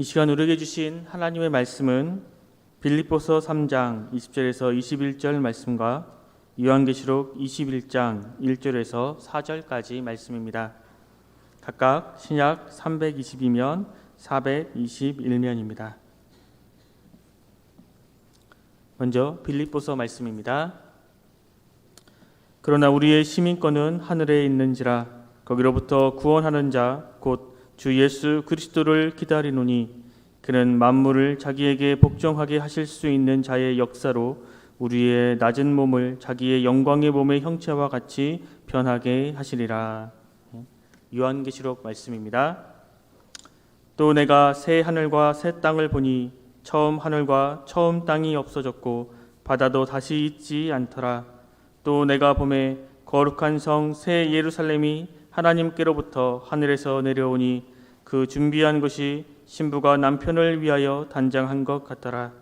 이 시간 우리에게 주신 하나님의 말씀은 빌립보서 3장 20절에서 21절 말씀과 요한계시록 21장 1절에서 4절까지 말씀입니다. 각각 신약 322면, 421면입니다. 먼저 빌립보서 말씀입니다. 그러나 우리의 시민권은 하늘에 있는지라 거기로부터 구원하는 자 곧 주 예수 그리스도를 기다리노니 그는 만물을 자기에게 복종하게 하실 수 있는 자의 역사로 우리의 낮은 몸을 자기의 영광의 몸의 형체와 같이 변하게 하시리라. 요한계시록 말씀입니다. 또 내가 새 하늘과 새 땅을 보니 처음 하늘과 처음 땅이 없어졌고 바다도 다시 있지 않더라. 또 내가 보매 거룩한 성 새 예루살렘이 하나님께로부터 하늘에서 내려오니 그 준비한 것이 신부가 남편을 위하여 단장한 것 같더라.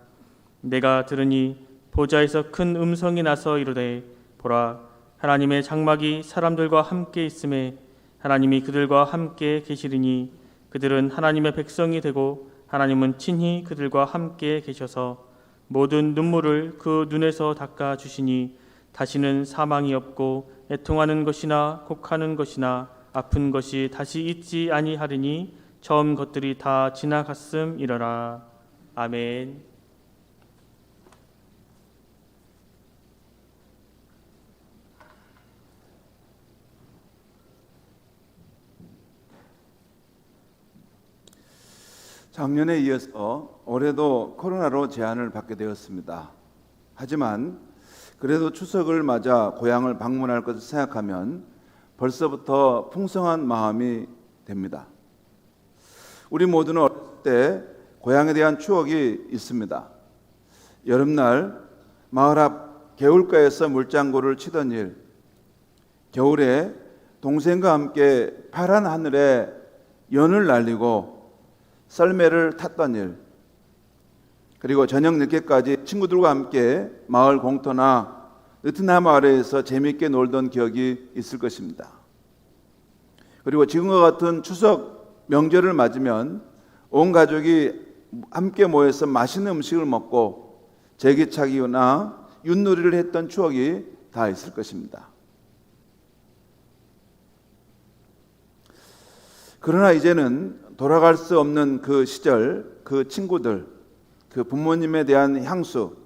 내가 들으니 보좌에서 큰 음성이 나서 이르되 보라 하나님의 장막이 사람들과 함께 있음에 하나님이 그들과 함께 계시리니 그들은 하나님의 백성이 되고 하나님은 친히 그들과 함께 계셔서 모든 눈물을 그 눈에서 닦아 주시니 다시는 사망이 없고 애통하는 것이나 곡하는 것이나 아픈 것이 다시 있지 아니하리니 처음 것들이 다 지나갔음이러라. 아멘. 작년에 이어서 올해도 코로나로 제한을 받게 되었습니다. 하지만 그래도 추석을 맞아 고향을 방문할 것을 생각하면 벌써부터 풍성한 마음이 됩니다. 우리 모두는 어릴 때 고향에 대한 추억이 있습니다. 여름날 마을 앞 개울가에서 물장구를 치던 일, 겨울에 동생과 함께 파란 하늘에 연을 날리고 썰매를 탔던 일, 그리고 저녁 늦게까지 친구들과 함께 마을 공터나 느티나무 아래에서 재미있게 놀던 기억이 있을 것입니다. 그리고 지금과 같은 추석 명절을 맞으면 온 가족이 함께 모여서 맛있는 음식을 먹고 제기차기나 윷놀이를 했던 추억이 다 있을 것입니다. 그러나 이제는 돌아갈 수 없는 그 시절, 그 친구들, 그 부모님에 대한 향수,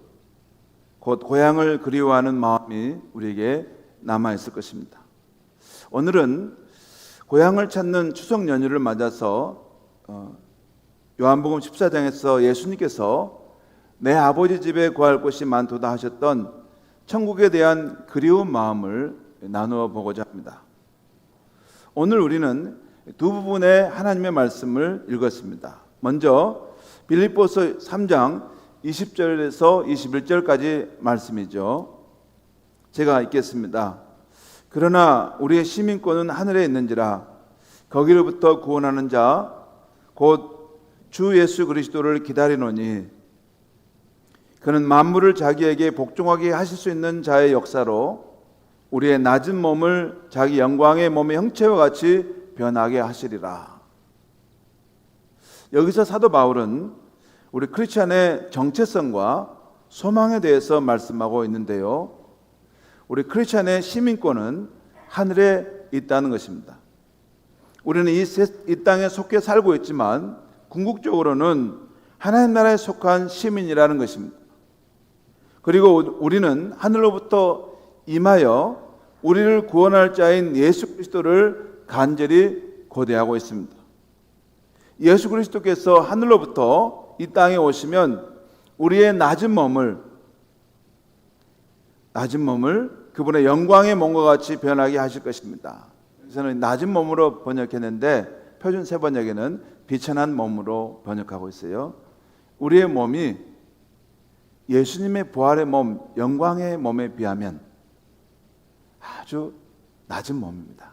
곧 고향을 그리워하는 마음이 우리에게 남아있을 것입니다. 오늘은 고향을 찾는 추석 연휴를 맞아서 요한복음 14장에서 예수님께서 내 아버지 집에 구할 곳이 많도다 하셨던 천국에 대한 그리운 마음을 나누어 보고자 합니다. 오늘 우리는 두 부분의 하나님의 말씀을 읽었습니다. 먼저 빌립보서 3장 20절에서 21절까지 말씀이죠. 제가 읽겠습니다. 그러나 우리의 시민권은 하늘에 있는지라 거기로부터 구원하는 자 곧 주 예수 그리스도를 기다리노니 그는 만물을 자기에게 복종하게 하실 수 있는 자의 역사로 우리의 낮은 몸을 자기 영광의 몸의 형체와 같이 변하게 하시리라. 여기서 사도 바울은 우리 크리스찬의 정체성과 소망에 대해서 말씀하고 있는데요. 우리 크리스찬의 시민권은 하늘에 있다는 것입니다. 우리는 이 땅에 속해 살고 있지만 궁극적으로는 하나님 나라에 속한 시민이라는 것입니다. 그리고 우리는 하늘로부터 임하여 우리를 구원할 자인 예수 그리스도를 간절히 고대하고 있습니다. 예수 그리스도께서 하늘로부터 이 땅에 오시면 우리의 낮은 몸을 그분의 영광의 몸과 같이 변하게 하실 것입니다. 저는 낮은 몸으로 번역했는데 표준 세번역에는 비천한 몸으로 번역하고 있어요. 우리의 몸이 예수님의 부활의 몸, 영광의 몸에 비하면 아주 낮은 몸입니다.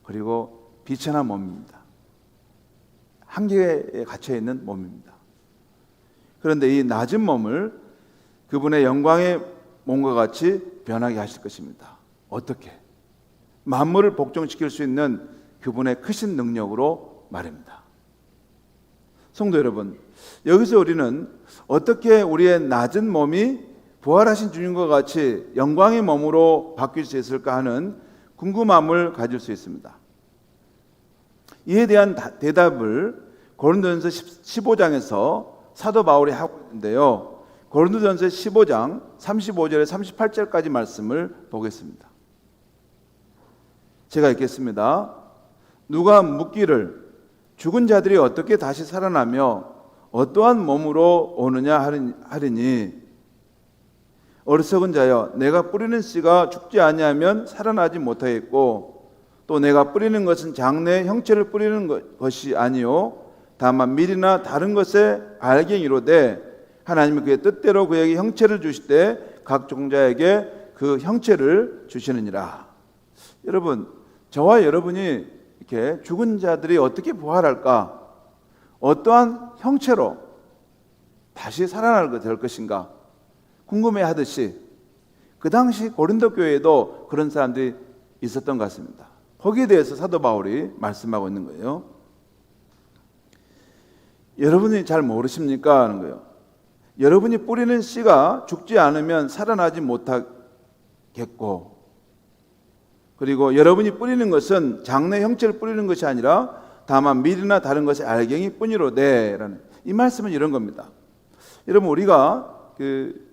그리고 비천한 몸입니다. 한계에 갇혀 있는 몸입니다. 그런데 이 낮은 몸을 그분의 영광의 몸과 같이 변하게 하실 것입니다. 어떻게? 만물을 복종시킬 수 있는 그분의 크신 능력으로 말입니다. 성도 여러분, 여기서 우리는 어떻게 우리의 낮은 몸이 부활하신 주님과 같이 영광의 몸으로 바뀔 수 있을까 하는 궁금함을 가질 수 있습니다. 이에 대한 대답을 고린도전서 15장에서 사도 바울이 하고 있는데요. 고린도전서 15장 35절에 38절까지 말씀을 보겠습니다. 제가 읽겠습니다. 누가 묻기를 죽은 자들이 어떻게 다시 살아나며 어떠한 몸으로 오느냐 하리니 어리석은 자여, 내가 뿌리는 씨가 죽지 아니하면 살아나지 못하겠고 또 내가 뿌리는 것은 장래의 형체를 뿌리는 것이 아니요 다만 밀이나 다른 것의 알갱이로되 하나님은 그의 뜻대로 그에게 형체를 주시되 각 종자에게 그 형체를 주시느니라. 여러분, 저와 여러분이 이렇게 죽은 자들이 어떻게 부활할까? 어떠한 형체로 다시 살아날 될 것인가? 궁금해하듯이 그 당시 고린도 교회에도 그런 사람들이 있었던 것 같습니다. 거기에 대해서 사도 바울이 말씀하고 있는 거예요. 여러분이 잘 모르십니까? 하는 거예요. 여러분이 뿌리는 씨가 죽지 않으면 살아나지 못하겠고, 그리고 여러분이 뿌리는 것은 장래 형체를 뿌리는 것이 아니라 다만 밀이나 다른 것의 알갱이 뿐이로되 라는 이 말씀은 이런 겁니다. 여러분, 우리가 그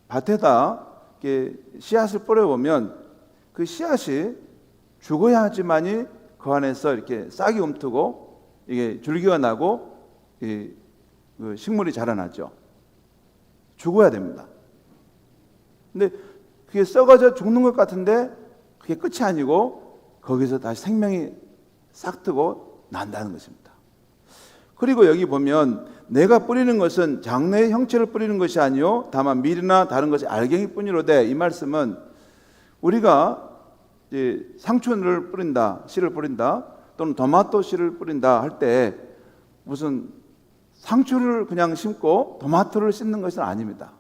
밭에다 이렇게 씨앗을 뿌려보면 그 씨앗이 죽어야지만이 그 안에서 이렇게 싹이 움트고 이게 줄기가 나고 이 식물이 자라나죠. 죽어야 됩니다. 근데 그게 썩어져 죽는 것 같은데 그게 끝이 아니고 거기서 다시 생명이 싹 트고 난다는 것입니다. 그리고 여기 보면 내가 뿌리는 것은 장래의 형체를 뿌리는 것이 아니요 다만 밀이나 다른 것이 알갱이 뿐이로되, 이 말씀은 우리가 이제 상추를 뿌린다, 씨를 뿌린다, 또는 토마토 씨를 뿌린다 할 때 무슨 상추를 그냥 심고 토마토를 심는 것은 아닙니다.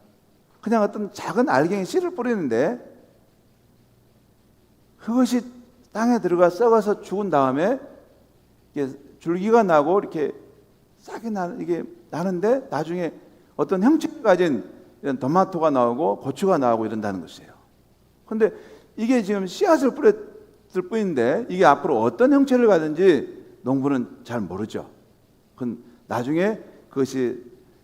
그냥 어떤 작은 알갱이 씨를 뿌리는데 그것이 땅에 들어가 썩어서 죽은 다음에 이게 줄기가 나고 이렇게 싹이 이게 나는데 나중에 어떤 형체를 가진 이런 토마토가 나오고 고추가 나오고 이런다는 것이에요. 그런데 이게 지금 씨앗을 뿌렸을 뿐인데 이게 앞으로 어떤 형체를 가든지 농부는 잘 모르죠. 그건 나중에 그것이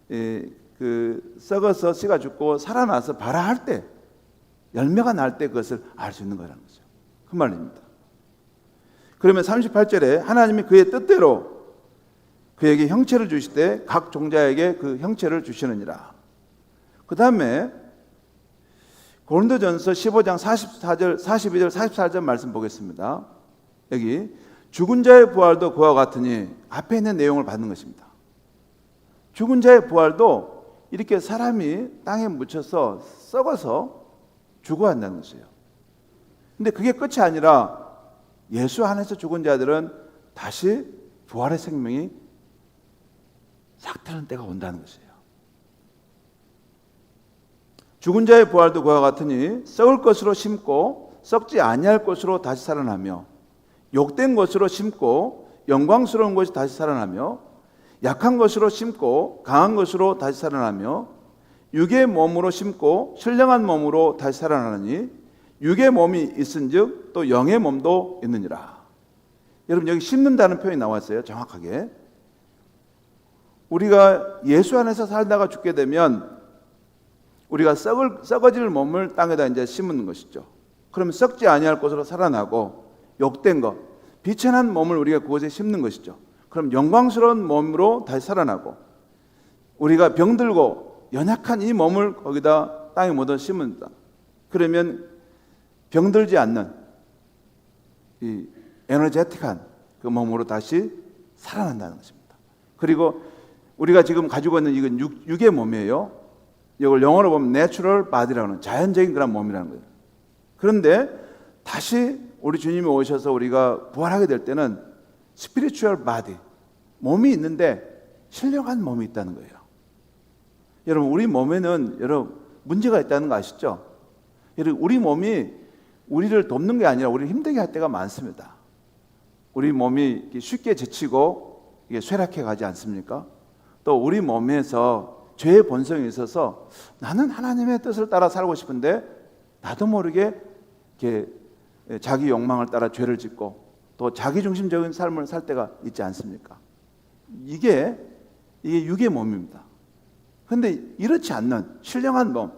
그 썩어서 씨가 죽고 살아나서 발화할 때, 열매가 날 때 그것을 알 수 있는 거라는 거죠. 그 말입니다. 그러면 38절에 하나님이 그의 뜻대로 그에게 형체를 주시되 각 종자에게 그 형체를 주시느니라. 그 다음에 고린도전서 15장 44절, 42절, 44절 말씀 보겠습니다. 여기 죽은 자의 부활도 그와 같으니 앞에 있는 내용을 받는 것입니다. 죽은 자의 부활도 이렇게 사람이 땅에 묻혀서 썩어서 죽어간다는 것이에요. 근데 그게 끝이 아니라 예수 안에서 죽은 자들은 다시 부활의 생명이 싹 트는 때가 온다는 것이에요. 죽은 자의 부활도 그와 같으니 썩을 것으로 심고 썩지 아니할 것으로 다시 살아나며, 욕된 것으로 심고 영광스러운 것이 다시 살아나며, 약한 것으로 심고 강한 것으로 다시 살아나며, 육의 몸으로 심고 신령한 몸으로 다시 살아나니 육의 몸이 있은즉 또 영의 몸도 있느니라. 여러분, 여기 심는다는 표현이 나왔어요. 정확하게 우리가 예수 안에서 살다가 죽게 되면 우리가 썩어질 몸을 땅에다 이제 심는 것이죠. 그러면 썩지 아니할 것으로 살아나고, 욕된 것, 비천한 몸을 우리가 그곳에 심는 것이죠. 그럼 영광스러운 몸으로 다시 살아나고, 우리가 병들고 연약한 이 몸을 거기다 땅에 묻어 심는다. 그러면 병들지 않는 이 에너제틱한 그 몸으로 다시 살아난다는 것입니다. 그리고 우리가 지금 가지고 있는 이건 육의 몸이에요. 이걸 영어로 보면 내추럴 바디라고 하는 자연적인 그런 몸이라는 거예요. 그런데 다시 우리 주님이 오셔서 우리가 부활하게 될 때는 스피리추얼 바디, 몸이 있는데 신령한 몸이 있다는 거예요. 여러분, 우리 몸에는 여러분 문제가 있다는 거 아시죠? 여러분, 우리 몸이 우리를 돕는 게 아니라 우리를 힘들게 할 때가 많습니다. 우리 몸이 쉽게 지치고 이게 쇠락해 가지 않습니까? 또 우리 몸에서 죄의 본성이 있어서 나는 하나님의 뜻을 따라 살고 싶은데 나도 모르게 이렇게 자기 욕망을 따라 죄를 짓고 또 자기중심적인 삶을 살 때가 있지 않습니까? 이게 육의 몸입니다. 그런데 이렇지 않는 신령한 몸,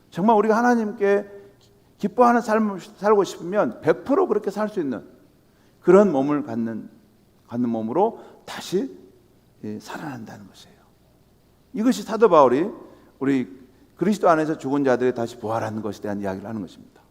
정말 우리가 하나님께 기뻐하는 삶을 살고 싶으면 100% 그렇게 살 수 있는 그런 몸을 갖는 몸으로 다시 살아난다는 것이에요. 이것이 사도 바울이 우리 그리스도 안에서 죽은 자들이 다시 부활하는 것에 대한 이야기를 하는 것입니다.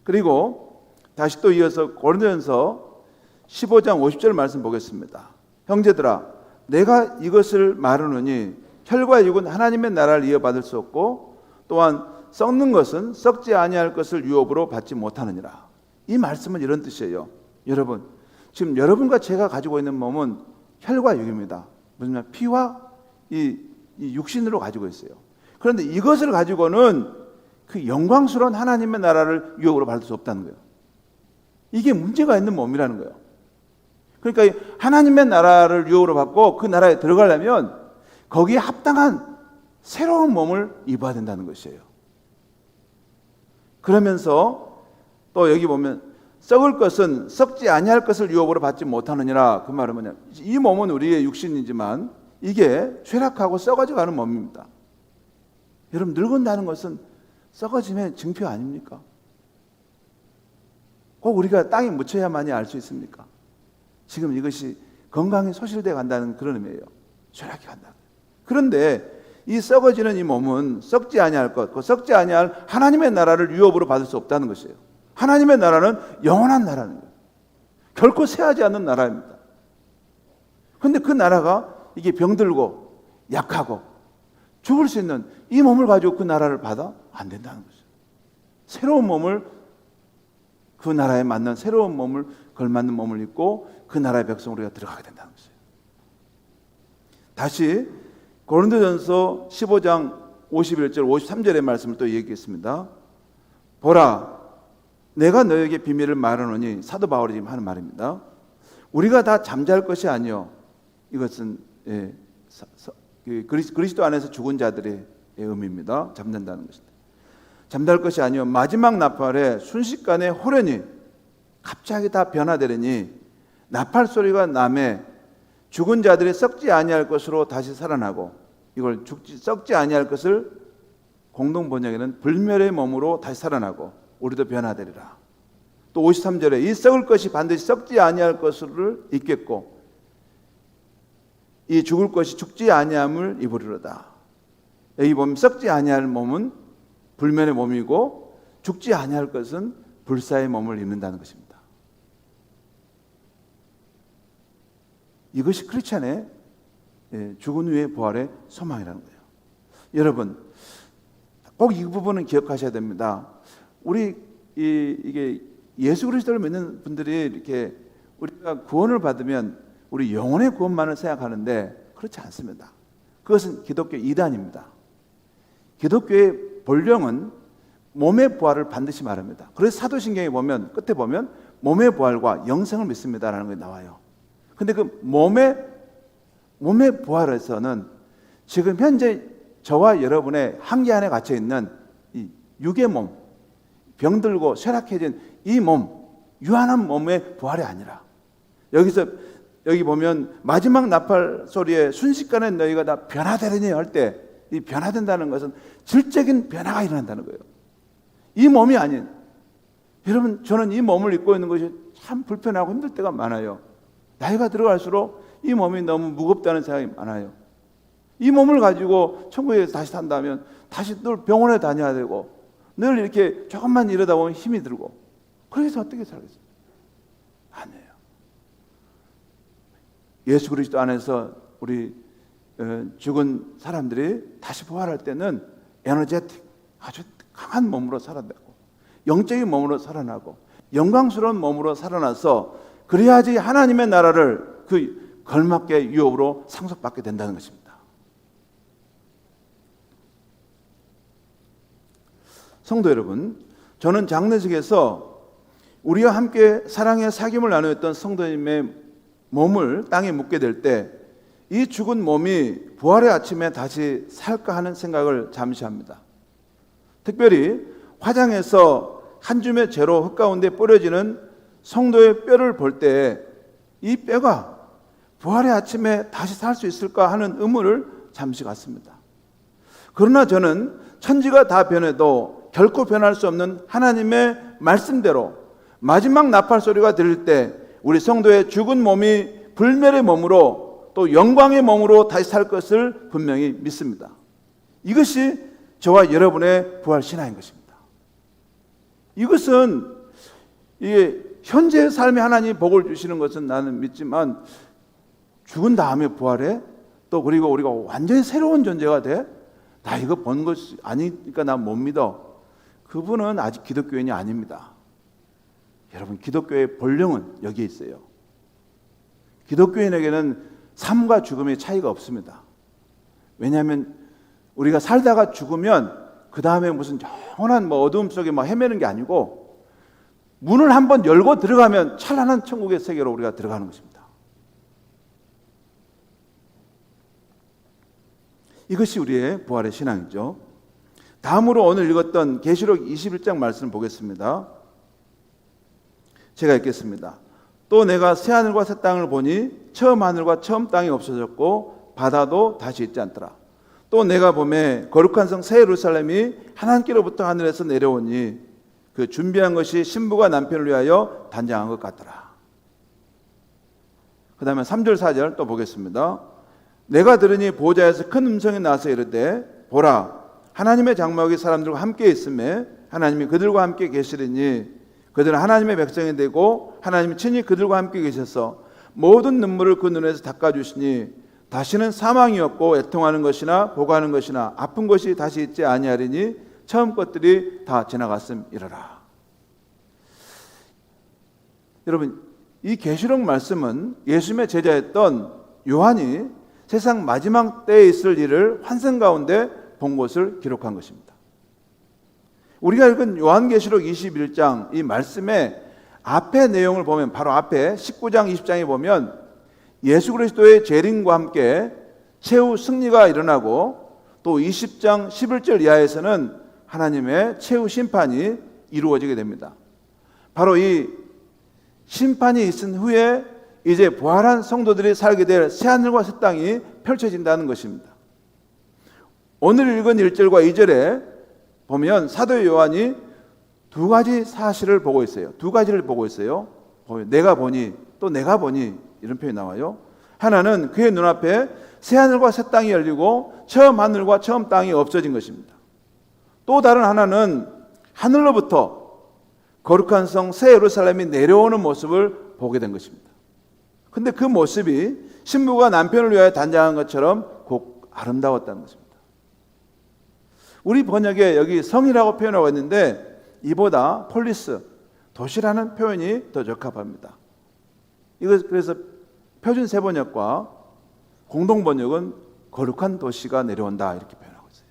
그리고 다시 또 이어서 고린도전서 15장 50절 말씀 보겠습니다. 형제들아, 내가 이것을 말하노니 혈과 육은 하나님의 나라를 이어받을 수 없고 또한 썩는 것은 썩지 아니할 것을 유업으로 받지 못하느니라. 이 말씀은 이런 뜻이에요. 여러분, 지금 여러분과 제가 가지고 있는 몸은 혈과 육입니다. 무슨 말? 피와 이 육신으로 가지고 있어요. 그런데 이것을 가지고는 그 영광스러운 하나님의 나라를 유업으로 받을 수 없다는 거예요. 이게 문제가 있는 몸이라는 거예요. 그러니까 하나님의 나라를 유업으로 받고 그 나라에 들어가려면 거기에 합당한 새로운 몸을 입어야 된다는 것이에요. 그러면서 또 여기 보면 썩을 것은 썩지 아니할 것을 유업으로 받지 못하느니라. 그 말은 뭐냐? 이 몸은 우리의 육신이지만 이게 쇠락하고 썩어져 가는 몸입니다. 여러분, 늙은다는 것은 썩어짐의 증표 아닙니까? 꼭 우리가 땅에 묻혀야만이 알 수 있습니까? 지금 이것이 건강이 소실되어 간다는 그런 의미예요. 쇠락해 간다. 그런데 이 썩어지는 이 몸은 썩지 아니할 것, 그 썩지 아니할 하나님의 나라를 유업으로 받을 수 없다는 것이에요. 하나님의 나라는 영원한 나라는 거예요. 결코 쇠하지 않는 나라입니다. 그런데 그 나라가 이게 병들고 약하고 죽을 수 있는 이 몸을 가지고 그 나라를 받아 안 된다는 거죠. 새로운 몸을, 그 나라에 맞는 새로운 몸을, 걸맞는 몸을 입고 그 나라의 백성으로 우리가 들어가게 된다는 것이에요. 다시 고린도전서 15장 51절 53절의 말씀을 또 얘기했습니다. 보라, 내가 너에게 비밀을 말하노니, 사도 바울이 지금 하는 말입니다. 우리가 다 잠잘 것이 아니요, 이것은 그리스도 안에서 죽은 자들의 의미입니다. 잠든다는 것입니다. 잠잘 것이 아니요 마지막 나팔에 순식간에 호련히 갑자기 다 변화되리니 나팔 소리가 나매 죽은 자들이 썩지 아니할 것으로 다시 살아나고, 이걸 썩지 아니할 것을 공동 번역에는 불멸의 몸으로 다시 살아나고 우리도 변화되리라. 또 53절에 이 썩을 것이 반드시 썩지 아니할 것을 입겠고 이 죽을 것이 죽지 아니함을 입으리로다. 여기 보면 썩지 아니할 몸은 불멸의 몸이고 죽지 아니할 것은 불사의 몸을 입는다는 것입니다. 이것이 크리스찬의 죽은 후의 부활의 소망이라는 거예요. 여러분, 꼭 이 부분은 기억하셔야 됩니다. 우리 이게 예수 그리스도를 믿는 분들이 이렇게 우리가 구원을 받으면 우리 영혼의 구원만을 생각하는데 그렇지 않습니다. 그것은 기독교 이단입니다. 기독교의 본령은 몸의 부활을 반드시 말합니다. 그래서 사도신경에 보면 끝에 보면 몸의 부활과 영생을 믿습니다라는 게 나와요. 근데 그 몸의 부활에서는 지금 현재 저와 여러분의 한계 안에 갇혀 있는 이 육의 몸, 병들고 쇠락해진 이 몸, 유한한 몸의 부활이 아니라, 여기 보면 마지막 나팔 소리에 순식간에 너희가 다 변화되리니 할 때 이 변화된다는 것은 질적인 변화가 일어난다는 거예요. 이 몸이 아닌, 여러분, 저는 이 몸을 입고 있는 것이 참 불편하고 힘들 때가 많아요. 나이가 들어갈수록 이 몸이 너무 무겁다는 생각이 많아요. 이 몸을 가지고 천국에 다시 산다면 다시 늘 병원에 다녀야 되고 늘 이렇게 조금만 이러다 보면 힘이 들고, 그래서 어떻게 살겠어요? 아니에요. 예수 그리스도 안에서 우리 죽은 사람들이 다시 부활할 때는 에너제틱, 아주 강한 몸으로 살아나고 영적인 몸으로 살아나고 영광스러운 몸으로 살아나서 그래야지 하나님의 나라를 그 걸맞게 유업으로 상속받게 된다는 것입니다. 성도 여러분, 저는 장례식에서 우리와 함께 사랑의 사귐을 나누었던 성도님의 몸을 땅에 묻게 될 때 이 죽은 몸이 부활의 아침에 다시 살까 하는 생각을 잠시 합니다. 특별히 화장에서 한 줌의 재로 흙 가운데 뿌려지는 성도의 뼈를 볼 때 이 뼈가 부활의 아침에 다시 살 수 있을까 하는 의문을 잠시 갖습니다. 그러나 저는 천지가 다 변해도 결코 변할 수 없는 하나님의 말씀대로 마지막 나팔 소리가 들릴 때 우리 성도의 죽은 몸이 불멸의 몸으로 또 영광의 몸으로 다시 살 것을 분명히 믿습니다. 이것이 저와 여러분의 부활 신앙인 것입니다. 이것은 이게 현재의 삶에 하나님이 복을 주시는 것은 나는 믿지만 죽은 다음에 부활해 또 그리고 우리가 완전히 새로운 존재가 돼? 나 이거 본 것이 아니니까 나 못 믿어. 그분은 아직 기독교인이 아닙니다. 여러분, 기독교의 본령은 여기에 있어요. 기독교인에게는 삶과 죽음의 차이가 없습니다. 왜냐하면 우리가 살다가 죽으면 그 다음에 무슨 영원한 어두움 속에 헤매는 게 아니고 문을 한번 열고 들어가면 찬란한 천국의 세계로 우리가 들어가는 것입니다. 이것이 우리의 부활의 신앙이죠. 다음으로 오늘 읽었던 계시록 21장 말씀을 보겠습니다. 제가 읽겠습니다. 또 내가 새 하늘과 새 땅을 보니 처음 하늘과 처음 땅이 없어졌고 바다도 다시 있지 않더라. 또 내가 보매 거룩한 성 새 예루살렘이 하나님께로부터 하늘에서 내려오니 그 준비한 것이 신부가 남편을 위하여 단장한 것 같더라. 그 다음에 3절 4절 또 보겠습니다. 내가 들으니 보좌에서 큰 음성이 나서 이르되 보라 하나님의 장막이 사람들과 함께 있음에 하나님이 그들과 함께 계시리니 그들은 하나님의 백성이 되고 하나님이 친히 그들과 함께 계셔서 모든 눈물을 그 눈에서 닦아주시니 다시는 사망이 없고 애통하는 것이나 보고하는 것이나 아픈 것이 다시 있지 아니하리니 처음 것들이 다 지나갔음이러라. 여러분, 이 계시록 말씀은 예수님의 제자였던 요한이 세상 마지막 때에 있을 일을 환상 가운데 본 것을 기록한 것입니다. 우리가 읽은 요한계시록 21장 이 말씀의 앞에 내용을 보면 바로 앞에 19장 20장에 보면 예수 그리스도의 재림과 함께 최후 승리가 일어나고 또 20장 11절 이하에서는 하나님의 최후 심판이 이루어지게 됩니다. 바로 이 심판이 있은 후에 이제 부활한 성도들이 살게 될 새하늘과 새 땅이 펼쳐진다는 것입니다. 오늘 읽은 1절과 2절에 보면 사도 요한이 두 가지 사실을 보고 있어요. 두 가지를 보고 있어요. 내가 보니 또 내가 보니 이런 표현이 나와요. 하나는 그의 눈앞에 새하늘과 새 땅이 열리고 처음 하늘과 처음 땅이 없어진 것입니다. 또 다른 하나는 하늘로부터 거룩한 성 새 예루살렘이 내려오는 모습을 보게 된 것입니다. 근데 그 모습이 신부가 남편을 위하여 단장한 것처럼 곧 아름다웠다는 것입니다. 우리 번역에 여기 성이라고 표현하고 있는데 이보다 폴리스, 도시라는 표현이 더 적합합니다. 그래서 표준 세번역과 공동 번역은 거룩한 도시가 내려온다 이렇게 표현하고 있어요.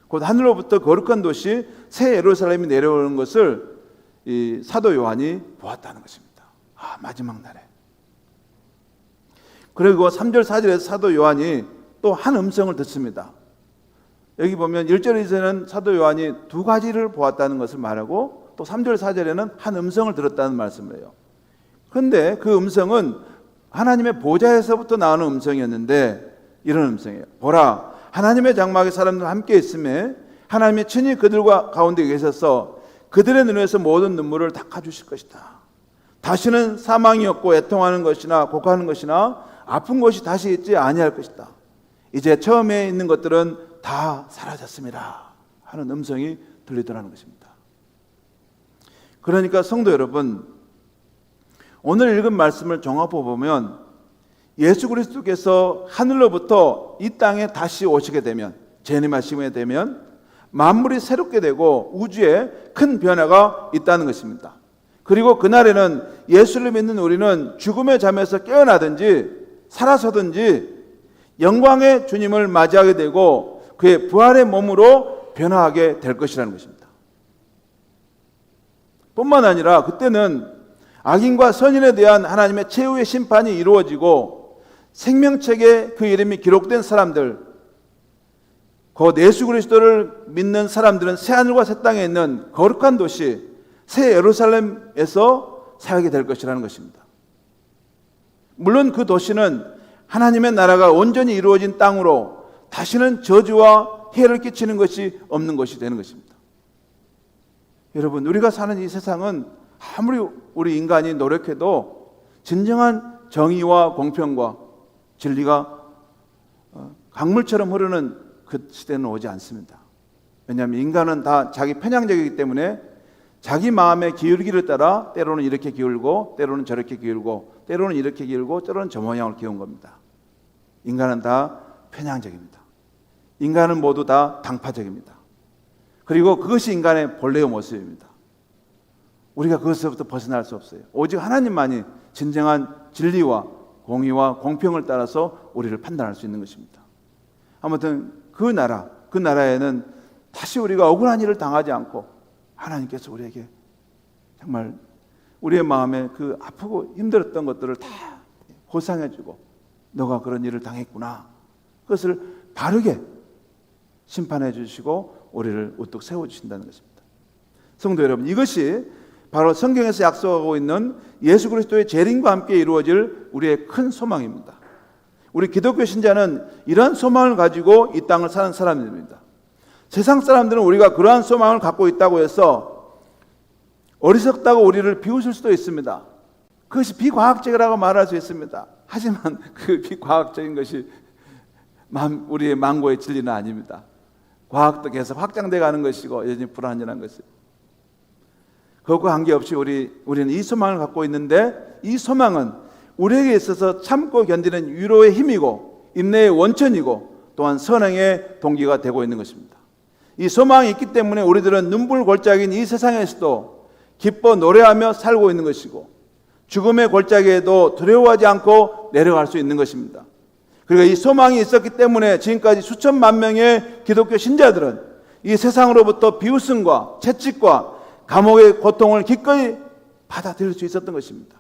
곧 하늘로부터 거룩한 도시 새 예루살렘이 내려오는 것을 이 사도 요한이 보았다는 것입니다. 마지막 날에. 그리고 3절 4절에서 사도 요한이 또 한 음성을 듣습니다. 여기 보면 1절에서는 사도 요한이 두 가지를 보았다는 것을 말하고 또 3절 4절에는 한 음성을 들었다는 말씀을 해요. 그런데 그 음성은 하나님의 보좌에서부터 나오는 음성이었는데 이런 음성이에요. 보라 하나님의 장막에 사람들 함께 있음에 하나님이 친히 그들과 가운데 계셔서 그들의 눈에서 모든 눈물을 닦아주실 것이다. 다시는 사망이 없고 애통하는 것이나 곡하는 것이나 아픈 것이 다시 있지 아니할 것이다. 이제 처음에 있는 것들은 다 사라졌습니다 하는 음성이 들리더라는 것입니다. 그러니까 성도 여러분, 오늘 읽은 말씀을 종합해 보면 예수 그리스도께서 하늘로부터 이 땅에 다시 오시게 되면, 재림하시게 되면 만물이 새롭게 되고 우주에 큰 변화가 있다는 것입니다. 그리고 그날에는 예수를 믿는 우리는 죽음의 잠에서 깨어나든지 살아서든지 영광의 주님을 맞이하게 되고 그의 부활의 몸으로 변화하게 될 것이라는 것입니다. 뿐만 아니라 그때는 악인과 선인에 대한 하나님의 최후의 심판이 이루어지고 생명책에 그 이름이 기록된 사람들, 곧 예수 그리스도를 믿는 사람들은 새하늘과 새 땅에 있는 거룩한 도시 새 예루살렘에서 살게 될 것이라는 것입니다. 물론 그 도시는 하나님의 나라가 온전히 이루어진 땅으로 다시는 저주와 해를 끼치는 것이 없는 것이 되는 것입니다. 여러분, 우리가 사는 이 세상은 아무리 우리 인간이 노력해도 진정한 정의와 공평과 진리가 강물처럼 흐르는 그 시대는 오지 않습니다. 왜냐하면 인간은 다 자기 편향적이기 때문에 자기 마음의 기울기를 따라 때로는 이렇게 기울고 때로는 저렇게 기울고 때로는 이렇게 기울고 때로는 저 모양을 기운 겁니다. 인간은 다 편향적입니다. 인간은 모두 다 당파적입니다. 그리고 그것이 인간의 본래의 모습입니다. 우리가 그것에서부터 벗어날 수 없어요. 오직 하나님만이 진정한 진리와 공의와 공평을 따라서 우리를 판단할 수 있는 것입니다. 아무튼 그 나라에는 다시 우리가 억울한 일을 당하지 않고 하나님께서 우리에게 정말 우리의 마음에 그 아프고 힘들었던 것들을 다 보상해주고 너가 그런 일을 당했구나, 그것을 바르게 심판해 주시고 우리를 우뚝 세워주신다는 것입니다. 성도 여러분, 이것이 바로 성경에서 약속하고 있는 예수 그리스도의 재림과 함께 이루어질 우리의 큰 소망입니다. 우리 기독교 신자는 이러한 소망을 가지고 이 땅을 사는 사람들입니다. 세상 사람들은 우리가 그러한 소망을 갖고 있다고 해서 어리석다고 우리를 비웃을 수도 있습니다. 그것이 비과학적이라고 말할 수 있습니다. 하지만 그 비과학적인 것이 우리의 망고의 진리는 아닙니다. 과학도 계속 확장돼 가는 것이고 여전히 불완전한 것이에요. 그것과 관계없이 우리는 이 소망을 갖고 있는데, 이 소망은 우리에게 있어서 참고 견디는 위로의 힘이고 인내의 원천이고 또한 선행의 동기가 되고 있는 것입니다. 이 소망이 있기 때문에 우리들은 눈물 골짜기인 이 세상에서도 기뻐 노래하며 살고 있는 것이고 죽음의 골짜기에도 두려워하지 않고 내려갈 수 있는 것입니다. 그리고 이 소망이 있었기 때문에 지금까지 수천만 명의 기독교 신자들은 이 세상으로부터 비웃음과 채찍과 감옥의 고통을 기꺼이 받아들일 수 있었던 것입니다.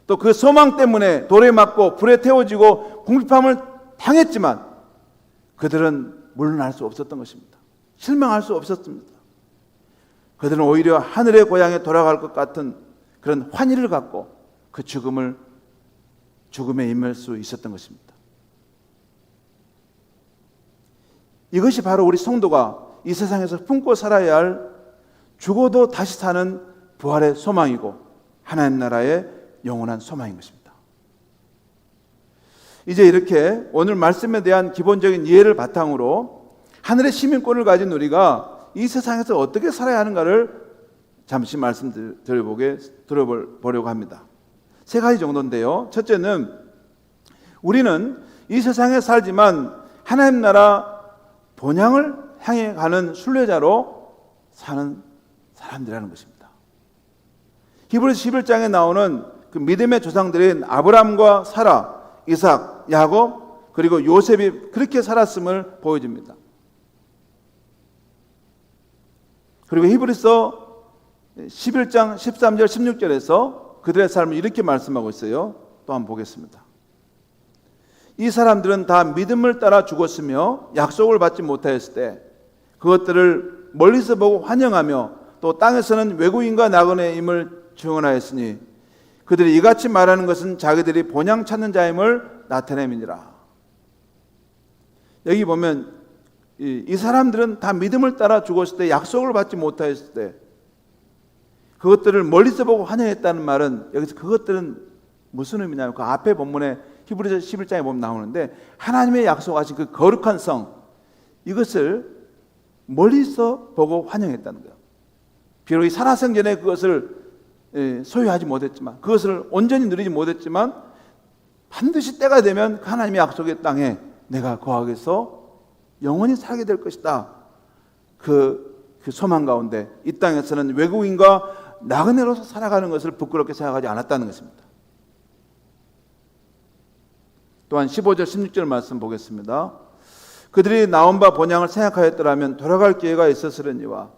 또 그 소망 때문에 돌에 맞고 불에 태워지고 궁핍함을 당했지만 그들은 물러날 수 없었던 것입니다. 실망할 수 없었습니다. 그들은 오히려 하늘의 고향에 돌아갈 것 같은 그런 환희를 갖고 그 죽음에 임할 수 있었던 것입니다. 이것이 바로 우리 성도가 이 세상에서 품고 살아야 할 죽어도 다시 사는 부활의 소망이고 하나님 나라의 영원한 소망인 것입니다. 이제 이렇게 오늘 말씀에 대한 기본적인 이해를 바탕으로 하늘의 시민권을 우리가 이 세상에서 어떻게 살아야 하는가를 잠시 들어보려고 합니다. 세 가지 정도인데요. 첫째는 우리는 이 세상에 살지만 하나님 나라 본향을 향해 가는 순례자로 사는 사람들이라는 것입니다. 히브리서 11장에 나오는 그 믿음의 조상들인 아브라함과 사라, 이삭, 야곱 그리고 요셉이 그렇게 살았음을 보여줍니다. 그리고 히브리서 11장 13절 16절에서 그들의 삶을 이렇게 말씀하고 있어요. 또 한번 보겠습니다. 이 사람들은 다 믿음을 따라 죽었으며 약속을 받지 못하였을 때 그것들을 멀리서 보고 환영하며 또 땅에서는 외국인과 나그네임을 증언하였으니 그들이 이같이 말하는 것은 자기들이 본향 찾는 자임을 나타냄이니라. 여기 보면 이 사람들은 다 믿음을 따라 죽었을 때, 약속을 받지 못하였을 때 그것들을 멀리서 보고 환영했다는 말은, 여기서 그것들은 무슨 의미냐면 그 앞에 본문에 히브리서 11장에 보면 나오는데 하나님의 약속하신 그 거룩한 성, 이것을 멀리서 보고 환영했다는 거예요. 비록 이 살아생전에 그것을 소유하지 못했지만, 그것을 온전히 누리지 못했지만 반드시 때가 되면 하나님의 약속의 땅에 내가 거하게서 영원히 살게 될 것이다. 그 소망 가운데 이 땅에서는 외국인과 나그네로서 살아가는 것을 부끄럽게 생각하지 않았다는 것입니다. 또한 15절 16절 말씀 보겠습니다. 그들이 나온 바 본향을 생각하였더라면 돌아갈 기회가 있었으려니와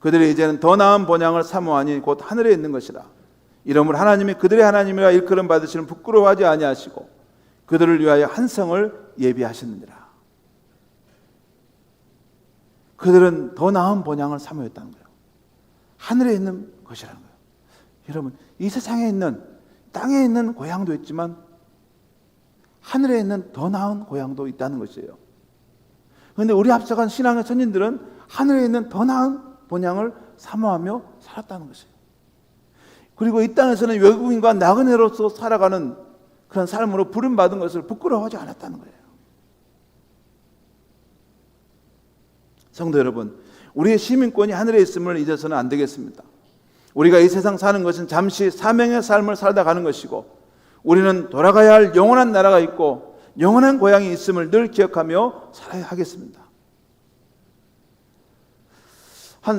그들이 이제는 더 나은 본향을 사모하니 곧 하늘에 있는 것이라. 이러므로 하나님이 그들의 하나님이라 일컬음 받으시는 부끄러워하지 아니하시고 그들을 위하여 한 성을 예비하셨느니라. 그들은 더 나은 본향을 사모했다는 거예요. 하늘에 있는 것이라는 거예요. 여러분, 이 세상에 있는, 땅에 있는 고향도 있지만 하늘에 있는 더 나은 고향도 있다는 것이에요. 그런데 우리 앞서간 신앙의 선진들은 하늘에 있는 더 나은 본향을 사모하며 살았다는 것이에요. 그리고 이 땅에서는 외국인과 나그네로서 살아가는 그런 삶으로 부름받은 것을 부끄러워하지 않았다는 거예요. 성도 여러분, 우리의 시민권이 하늘에 있음을 잊어서는 안 되겠습니다. 우리가 이 세상 사는 것은 잠시 사명의 삶을 살다 가는 것이고, 우리는 돌아가야 할 영원한 나라가 있고 영원한 고향이 있음을 늘 기억하며 살아야 하겠습니다. 한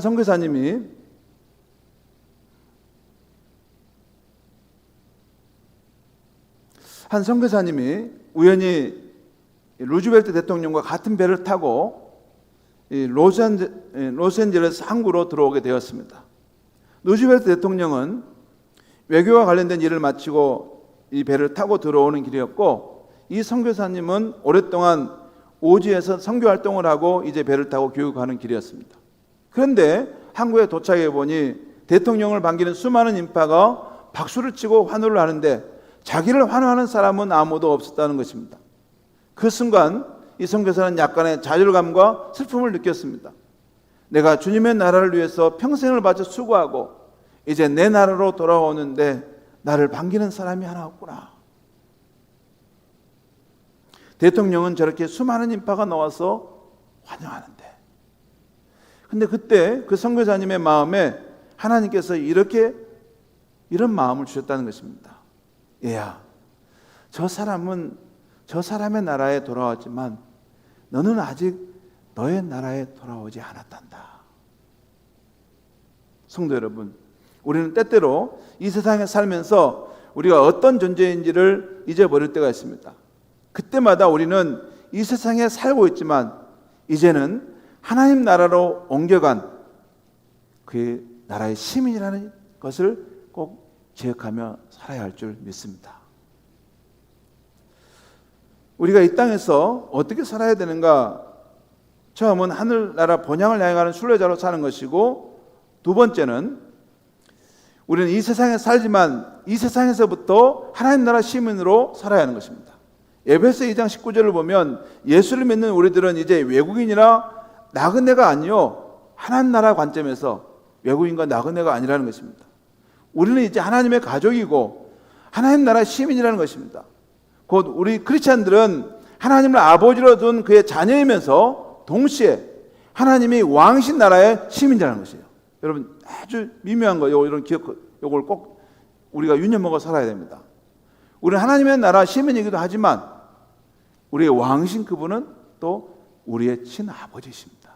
선교사님이 우연히 루즈벨트 대통령과 같은 배를 타고 로스앤젤레스 항구로 들어오게 되었습니다. 루즈벨트 대통령은 외교와 관련된 일을 마치고 이 배를 타고 들어오는 길이었고, 이 선교사님은 오랫동안 오지에서 선교 활동을 하고 이제 배를 타고 교육하는 길이었습니다. 그런데 항구에 도착해 보니 대통령을 반기는 수많은 인파가 박수를 치고 환호를 하는데 자기를 환호하는 사람은 아무도 없었다는 것입니다. 그 순간 이 선교사는 약간의 좌절감과 슬픔을 느꼈습니다. 내가 주님의 나라를 위해서 평생을 바쳐 수고하고 이제 내 나라로 돌아오는데 나를 반기는 사람이 하나 없구나. 대통령은 저렇게 수많은 인파가 나와서 환영하는데, 근데 그때 그 선교사님의 마음에 하나님께서 이런 마음을 주셨다는 것입니다. 얘야, 저 사람은 저 사람의 나라에 돌아왔지만 너는 아직 너의 나라에 돌아오지 않았단다. 성도 여러분, 우리는 때때로 이 세상에 살면서 우리가 어떤 존재인지를 잊어버릴 때가 있습니다. 그때마다 우리는 이 세상에 살고 있지만 이제는 하나님 나라로 옮겨간 그 나라의 시민이라는 것을 꼭 기억하며 살아야 할 줄 믿습니다. 우리가 이 땅에서 어떻게 살아야 되는가? 처음은 하늘나라 본향을 향하는 순례자로 사는 것이고, 두 번째는 우리는 이 세상에 살지만 이 세상에서부터 하나님 나라 시민으로 살아야 하는 것입니다. 에베소 2장 19절을 보면 예수를 믿는 우리들은 이제 외국인이나 나그네가 아니요 하나님 나라 관점에서 외국인과 나그네가 아니라는 것입니다. 우리는 이제 하나님의 가족이고 하나님 나라 시민이라는 것입니다. 곧 우리 크리스찬들은 하나님을 아버지로 둔 그의 자녀이면서 동시에 하나님이 왕이신 나라의 시민이라는 것이에요. 여러분, 아주 미묘한 거예요. 이런 이걸 꼭 우리가 유념하고 살아야 됩니다. 우리는 하나님의 나라 시민이기도 하지만 우리의 왕이신 그분은 또 우리의 친아버지십니다.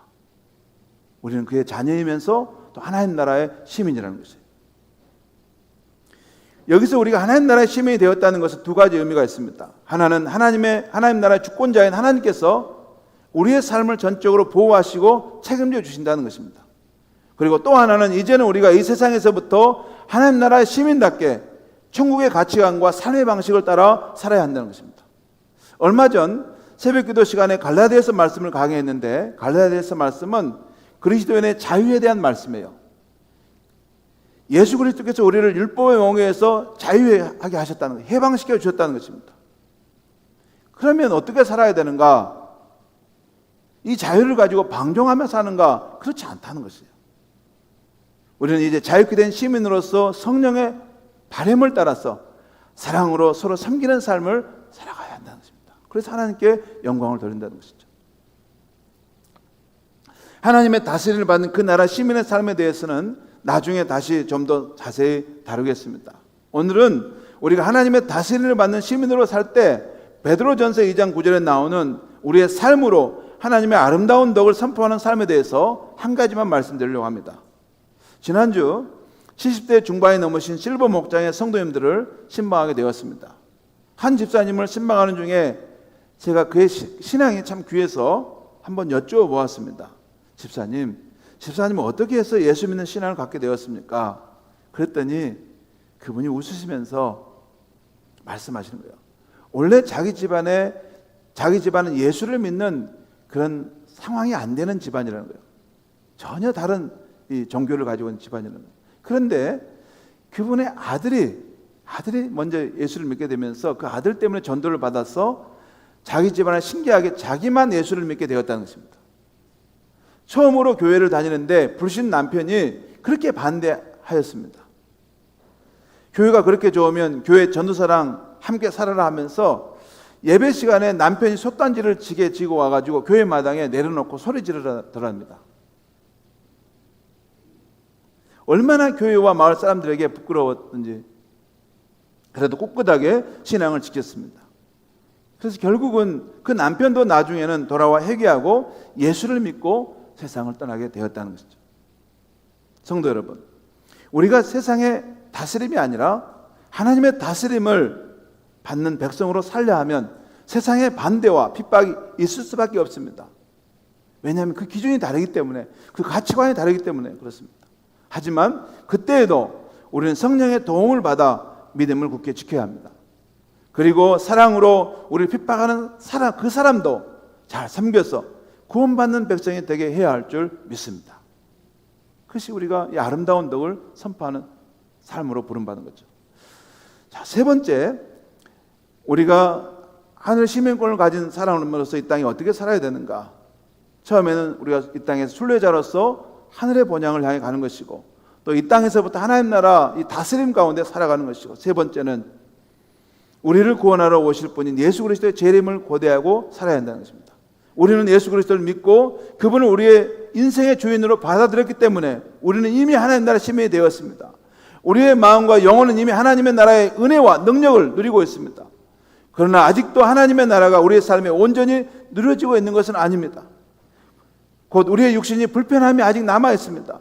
우리는 그의 자녀이면서 또 하나님 나라의 시민이라는 것이에요. 여기서 우리가 하나님 나라의 시민이 되었다는 것은 두 가지 의미가 있습니다. 하나는 하나님 나라의 주권자인 하나님께서 우리의 삶을 전적으로 보호하시고 책임져 주신다는 것입니다. 그리고 또 하나는 이제는 우리가 이 세상에서부터 하나님 나라의 시민답게 천국의 가치관과 삶의 방식을 따라 살아야 한다는 것입니다. 얼마 전 새벽기도 시간에 갈라디아서 말씀을 강의했는데, 갈라디아서 말씀은 그리스도인의 자유에 대한 말씀이에요. 예수 그리스도께서 우리를 율법의 멍에에서 자유하게 하셨다는 것, 해방시켜 주셨다는 것입니다. 그러면 어떻게 살아야 되는가? 이 자유를 가지고 방종하며 사는가? 그렇지 않다는 것이에요. 우리는 이제 자유케 된 시민으로서 성령의 바람을 따라서 사랑으로 서로 섬기는 삶을 살아가야 한다는 것입니다. 그래서 하나님께 영광을 돌린다는 것이죠. 하나님의 다스림을 받는 그 나라 시민의 삶에 대해서는 나중에 다시 좀 더 자세히 다루겠습니다. 오늘은 우리가 하나님의 다스림을 받는 시민으로 살 때 베드로전서 2장 9절에 나오는 우리의 삶으로 하나님의 아름다운 덕을 선포하는 삶에 대해서 한 가지만 말씀드리려고 합니다. 지난주 70대 중반이 넘으신 실버 목장의 성도님들을 신방하게 되었습니다. 한 집사님을 신방하는 중에 제가 그의 신앙이 참 귀해서 한번 여쭤보았습니다. 집사님은 어떻게 해서 예수 믿는 신앙을 갖게 되었습니까? 그랬더니 그분이 웃으시면서 말씀하시는 거예요. 원래 자기 집안은 예수를 믿는 그런 상황이 안 되는 집안이라는 거예요. 전혀 다른 이 종교를 가지고 있는 집안이라는 거예요. 그런데 그분의 아들이 먼저 예수를 믿게 되면서 그 아들 때문에 전도를 받아서 자기 집안에 신기하게 자기만 예수를 믿게 되었다는 것입니다. 처음으로 교회를 다니는데 불신 남편이 그렇게 반대하였습니다. 교회가 그렇게 좋으면 교회 전도사랑 함께 살아라 하면서 예배 시간에 남편이 솥단지를 지게 지고 와가지고 교회 마당에 내려놓고 소리 지르더랍니다. 얼마나 교회와 마을 사람들에게 부끄러웠던지 그래도 꿋꿋하게 신앙을 지켰습니다. 그래서 결국은 그 남편도 나중에는 돌아와 회개하고 예수를 믿고 세상을 떠나게 되었다는 것이죠. 성도 여러분, 우리가 세상의 다스림이 아니라 하나님의 다스림을 받는 백성으로 살려 하면 세상의 반대와 핍박이 있을 수밖에 없습니다. 왜냐하면 그 기준이 다르기 때문에, 그 가치관이 다르기 때문에 그렇습니다. 하지만 그때에도 우리는 성령의 도움을 받아 믿음을 굳게 지켜야 합니다. 그리고 사랑으로 우리를 핍박하는 그 사람도 잘 섬겨서 구원받는 백성이 되게 해야 할 줄 믿습니다. 그것이 우리가 이 아름다운 덕을 선포하는 삶으로 부름받은 거죠. 자, 세 번째, 우리가 하늘 시민권을 가진 사람으로서 이 땅에 어떻게 살아야 되는가? 처음에는 우리가 이 땅에서 순례자로서 하늘의 본향을 향해 가는 것이고, 또 이 땅에서부터 하나님 나라 이 다스림 가운데 살아가는 것이고, 세 번째는 우리를 구원하러 오실 분인 예수 그리스도의 재림을 고대하고 살아야 한다는 것입니다. 우리는 예수 그리스도를 믿고 그분을 우리의 인생의 주인으로 받아들였기 때문에 우리는 이미 하나님 나라의 시민이 되었습니다. 우리의 마음과 영혼은 이미 하나님의 나라의 은혜와 능력을 누리고 있습니다. 그러나 아직도 하나님의 나라가 우리의 삶에 온전히 누려지고 있는 것은 아닙니다. 곧 우리의 육신이 불편함이 아직 남아 있습니다.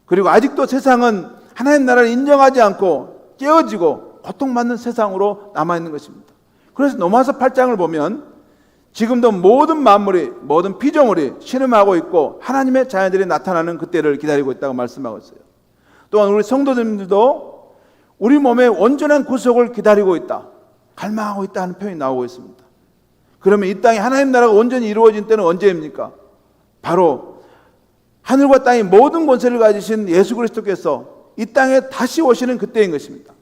그리고 아직도 세상은 하나님 나라를 인정하지 않고 깨어지고 고통받는 세상으로 남아 있는 것입니다. 그래서 로마서 8장을 보면 지금도 모든 만물이, 모든 피조물이 신음하고 있고 하나님의 자녀들이 나타나는 그때를 기다리고 있다고 말씀하고 있어요. 또한 우리 성도들도 우리 몸의 온전한 구속을 기다리고 있다, 갈망하고 있다 하는 표현이 나오고 있습니다. 그러면 이 땅에 하나님 나라가 온전히 이루어진 때는 언제입니까? 바로 하늘과 땅의 모든 권세를 가지신 예수 그리스도께서 이 땅에 다시 오시는 그때인 것입니다.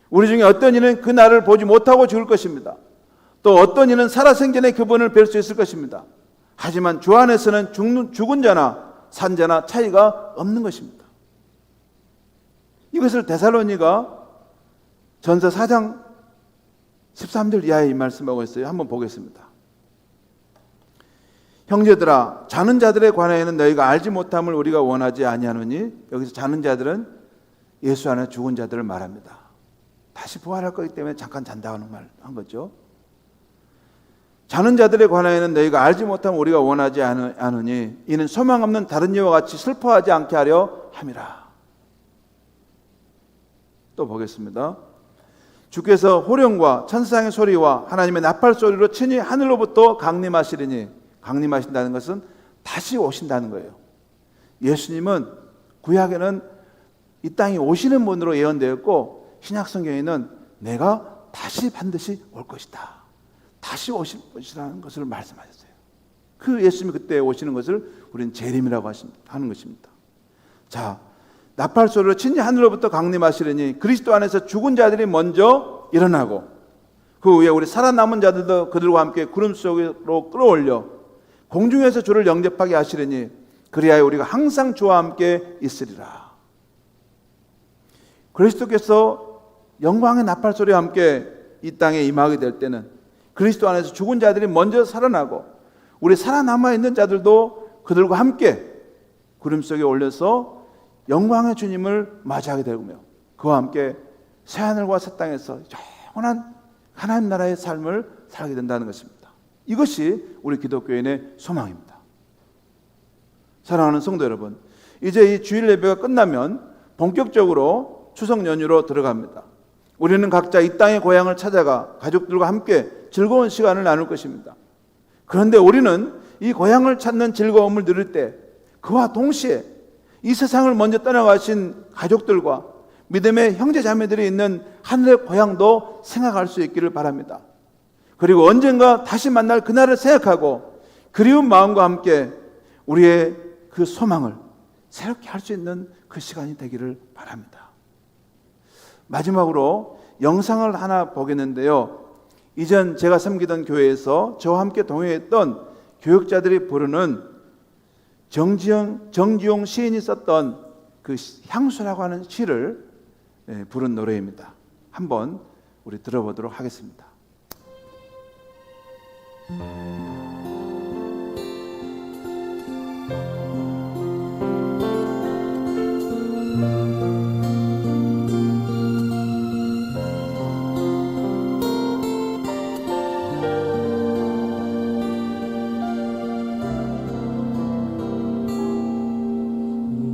우리 중에 어떤 이는 그 날을 보지 못하고 죽을 것입니다. 또 어떤 이는 살아생전에 그분을 뵐 수 있을 것입니다. 하지만 주 안에서는 죽은 자나 산 자나 차이가 없는 것입니다. 이것을 데살로니가 전서 4장 13절 이하에 이 말씀하고 있어요. 한번 보겠습니다. 형제들아, 자는 자들에 관하여는 너희가 알지 못함을 우리가 원하지 아니하노니, 여기서 자는 자들은 예수 안에 죽은 자들을 말합니다. 다시 부활할 거기 때문에 잠깐 잔다는 말 한 거죠. 자는 자들에 관하여는 너희가 알지 못함을 우리가 원하지 않으니 이는 소망 없는 다른 이와 같이 슬퍼하지 않게 하려 함이라. 또 보겠습니다. 주께서 호령과 천사장의 소리와 하나님의 나팔 소리로 친히 하늘로부터 강림하시리니, 강림하신다는 것은 다시 오신다는 거예요. 예수님은 구약에는 이 땅에 오시는 분으로 예언되었고, 신약 성경에는 내가 다시 반드시 올 것이다, 다시 오실 것이라는 것을 말씀하셨어요. 그 예수님이 그때 오시는 것을 우리는 재림이라고 하는 것입니다. 자, 나팔 소리로 친히 하늘로부터 강림하시려니 그리스도 안에서 죽은 자들이 먼저 일어나고 그 후에 우리 살아남은 자들도 그들과 함께 구름 속으로 끌어올려 공중에서 주를 영접하게 하시려니 그리하여 우리가 항상 주와 함께 있으리라. 그리스도께서 영광의 나팔 소리와 함께 이 땅에 임하게 될 때는 그리스도 안에서 죽은 자들이 먼저 살아나고 우리 살아남아 있는 자들도 그들과 함께 구름 속에 올려서 영광의 주님을 맞이하게 되며 그와 함께 새하늘과 새 땅에서 영원한 하나님 나라의 삶을 살게 된다는 것입니다. 이것이 우리 기독교인의 소망입니다. 사랑하는 성도 여러분, 이제 이 주일 예배가 끝나면 본격적으로 추석 연휴로 들어갑니다. 우리는 각자 이 땅의 고향을 찾아가 가족들과 함께 즐거운 시간을 나눌 것입니다. 그런데 우리는 이 고향을 찾는 즐거움을 누릴 때 그와 동시에 이 세상을 먼저 떠나가신 가족들과 믿음의 형제 자매들이 있는 하늘의 고향도 생각할 수 있기를 바랍니다. 그리고 언젠가 다시 만날 그날을 생각하고 그리운 마음과 함께 우리의 그 소망을 새롭게 할 수 있는 그 시간이 되기를 바랍니다. 마지막으로 영상을 하나 보겠는데요. 이전 제가 섬기던 교회에서 저와 함께 동행했던 교육자들이 부르는 정지용 시인이 썼던 그 향수라고 하는 시를 부른 노래입니다. 한번 우리 들어보도록 하겠습니다.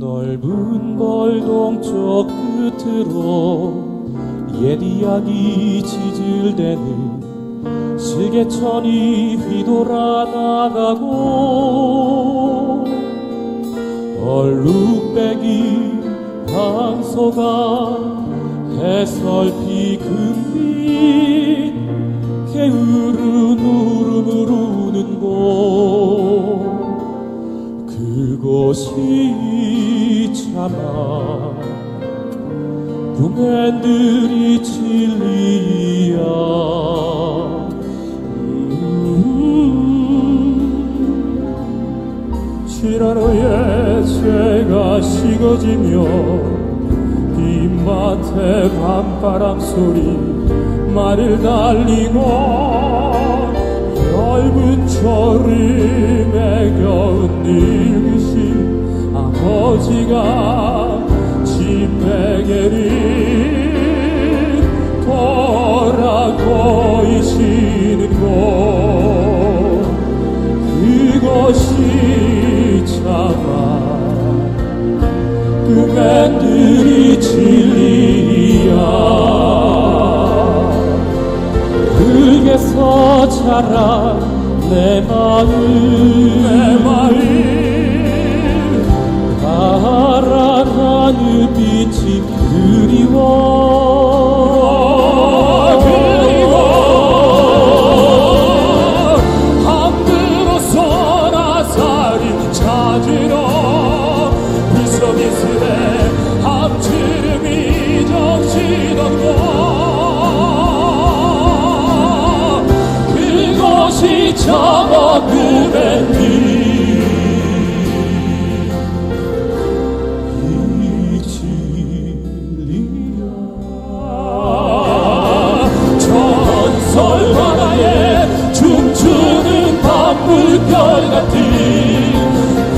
넓은 벌 동쪽 끝으로 옛 이야기 지질대는 시계천이 휘돌아 나가고 얼룩배기 황소가 해설피 금빛 게으른 울음을 우는 곳 그곳이 참아 구맨들이 진리야. 실한 후에 새가 식어지며 빗밭에 밤바람 소리 말을 날리고 얇은 철임에 겨운 늙으신 아버지가 집베개를 돌아보이시는 곳 그것이 참아 그맨들이 진리야. 흙에서 자란 내 마음 달아나는 빛이 그리워 함부로서 나사리 찾으러 비스비스해 함쯤이 정신없고 그것이 참아 그맨들 춤추는 밤물결 같은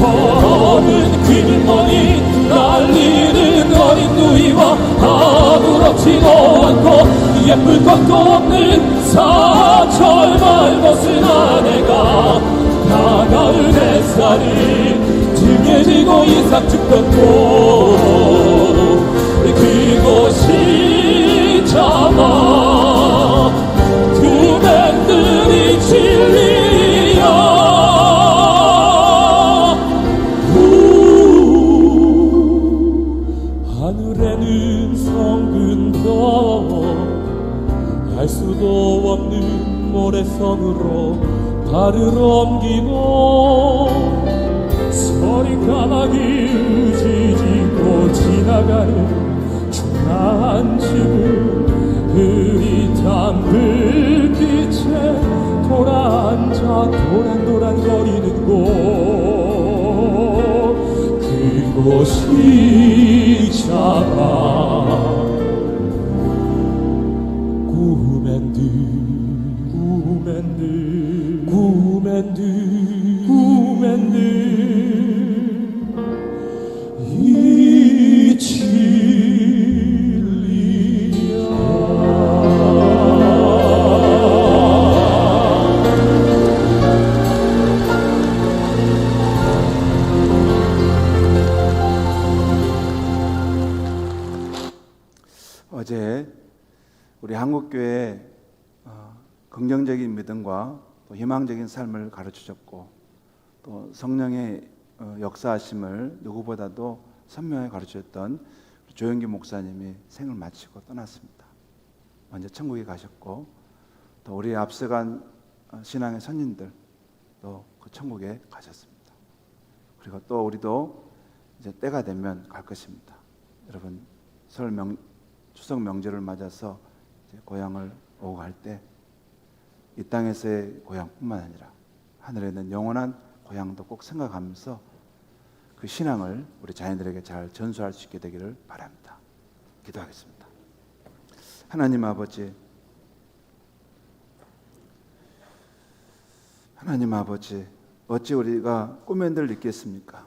걸어오는 귓머리 날리는 어린 누이와 아무렇지도 않고 예쁠 것도 없는 사철말 벗은 아내가 다가을 햇살이 등에 지고 이삭 죽던 곳 그곳이 참아 그맨들이 진리야. 하늘에는 성근 별 알 수도 없는 모래성으로 발을 옮기고 서린 까마귀 으지짓고 지나가는 초라한 집을 흐릿한 불빛에 돌아앉아 도란도란거리는 곳 그곳이 참아 구맨들 이 진리야. 어제 우리 한국교회 긍정적인 믿음과 또 희망적인 삶을 가르치셨고 또 성령의 역사하심을 누구보다도 선명하게 가르치셨던 조영기 목사님이 생을 마치고 떠났습니다. 먼저 천국에 가셨고 또 또 우리 앞서간 신앙의 선진들 또 그 천국에 가셨습니다. 그리고 또 우리도 이제 때가 되면 갈 것입니다. 여러분 추석 명절을 맞아서 이제 고향을 오고 갈 때 이 땅에서의 고향뿐만 아니라 하늘에 있는 영원한 고향도 꼭 생각하면서 그 신앙을 우리 자녀들에게 잘 전수할 수 있게 되기를 바랍니다. 기도하겠습니다. 하나님 아버지, 어찌 우리가 꿈에 늘 있겠습니까?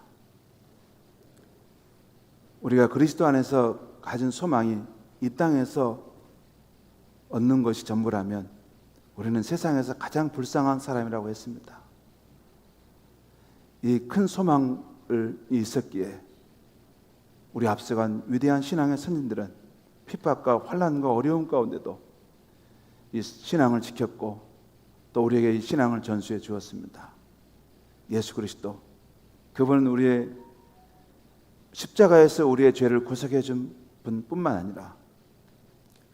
우리가 그리스도 안에서 가진 소망이 이 땅에서 얻는 것이 전부라면 우리는 세상에서 가장 불쌍한 사람이라고 했습니다. 이 큰 소망을 있었기에 우리 앞서간 위대한 신앙의 선진들은 핍박과 환난과 어려움 가운데도 이 신앙을 지켰고 또 우리에게 이 신앙을 전수해 주었습니다. 예수 그리스도, 그분은 우리의 십자가에서 우리의 죄를 구속해 준 분뿐만 아니라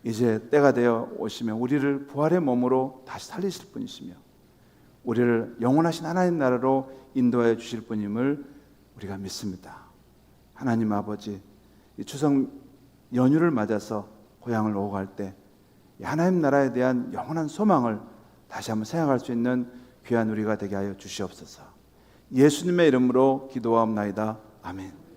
이제 때가 되어 오시면 우리를 부활의 몸으로 다시 살리실 분이시며 우리를 영원하신 하나님 나라로 인도하여 주실 분임을 우리가 믿습니다. 하나님 아버지, 이 추석 연휴를 맞아서 고향을 오고 갈 때 하나님 나라에 대한 영원한 소망을 다시 한번 생각할 수 있는 귀한 우리가 되게 하여 주시옵소서. 예수님의 이름으로 기도하옵나이다. 아멘.